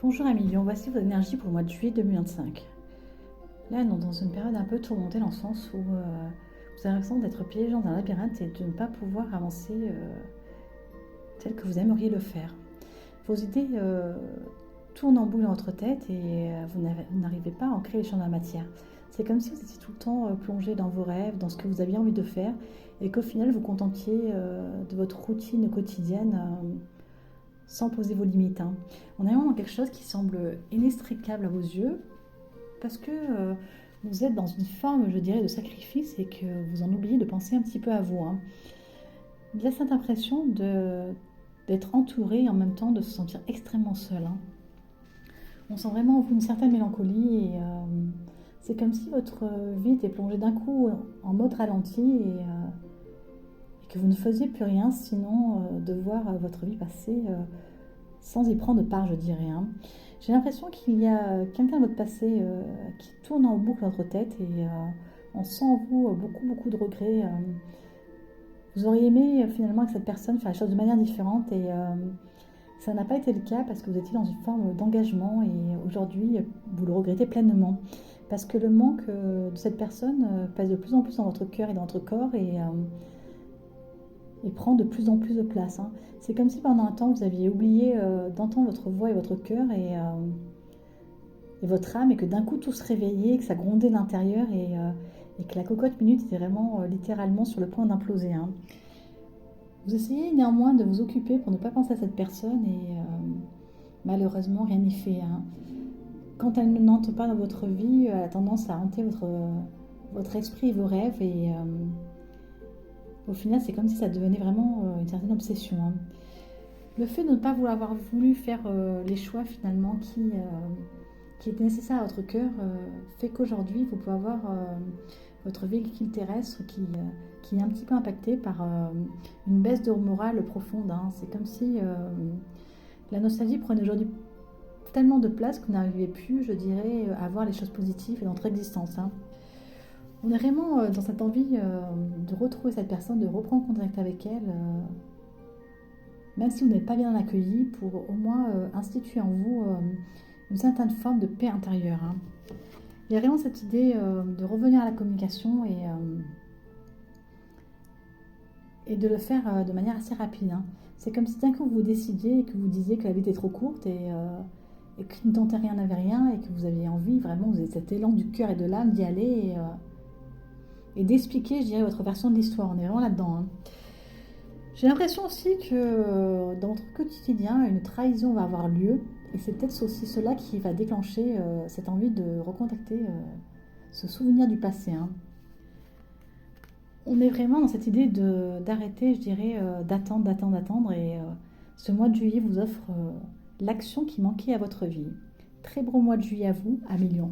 Bonjour Emilion, voici votre énergie pour le mois de juillet 2025. Là, nous sommes dans une période un peu tourmentée dans le sens où vous avez l'impression d'être piégé dans un labyrinthe et de ne pas pouvoir avancer tel que vous aimeriez le faire. Vos idées tournent en boucle dans votre tête et vous n'arrivez pas à ancrer les champs de la matière. C'est comme si vous étiez tout le temps plongé dans vos rêves, dans ce que vous aviez envie de faire et qu'au final vous contentiez de votre routine quotidienne sans poser vos limites. On est vraiment dans quelque chose qui semble inextricable à vos yeux parce que vous êtes dans une forme, je dirais, de sacrifice et que vous en oubliez de penser un petit peu à vous. Il y a cette impression d'être entouré et en même temps de se sentir extrêmement seul. On sent vraiment en vous une certaine mélancolie et c'est comme si votre vie était plongée d'un coup en mode ralenti et que vous ne faisiez plus rien sinon de voir votre vie passer sans y prendre part, je dirais. J'ai l'impression qu'il y a quelqu'un de votre passé qui tourne en boucle dans votre tête et on sent en vous beaucoup de regrets. Vous auriez aimé finalement que cette personne fasse les choses de manière différente et ça n'a pas été le cas parce que vous étiez dans une forme d'engagement et aujourd'hui vous le regrettez pleinement parce que le manque de cette personne pèse de plus en plus dans votre cœur et dans votre corps et prend de plus en plus de place. C'est comme si pendant un temps vous aviez oublié d'entendre votre voix et votre cœur et votre âme et que d'un coup tout se réveillait, que ça grondait de l'intérieur et que la cocotte minute était vraiment littéralement sur le point d'imploser. Vous essayez néanmoins de vous occuper pour ne pas penser à cette personne et malheureusement rien n'y fait. Quand elle n'entre pas dans votre vie, elle a tendance à hanter votre esprit et vos rêves et au final c'est comme si ça devenait vraiment une certaine obsession. Le fait de ne pas vous avoir voulu faire les choix finalement qui étaient nécessaires à votre cœur fait qu'aujourd'hui vous pouvez avoir votre véhicule terrestre qui est un petit peu impacté par une baisse de morale profonde. C'est comme si la nostalgie prenait aujourd'hui tellement de place qu'on n'arrivait plus, je dirais, à voir les choses positives dans notre existence. On est vraiment dans cette envie de retrouver cette personne, de reprendre contact avec elle, même si vous n'êtes pas bien accueilli, pour au moins instituer en vous une certaine forme de paix intérieure. Il y a vraiment cette idée de revenir à la communication et de le faire de manière assez rapide. C'est comme si d'un coup vous décidiez et que vous disiez que la vie était trop courte et que ne tentez rien n'avait rien et que vous aviez envie, vraiment, vous avez cet élan du cœur et de l'âme d'y aller et d'expliquer, je dirais, votre version de l'histoire. On est vraiment là-dedans. J'ai l'impression aussi que dans votre quotidien, une trahison va avoir lieu et c'est peut-être aussi cela qui va déclencher cette envie de recontacter ce souvenir du passé. On est vraiment dans cette idée d'arrêter, je dirais, d'attendre et ce mois de juillet vous offre l'action qui manquait à votre vie. Très beau mois de juillet à vous, à Million.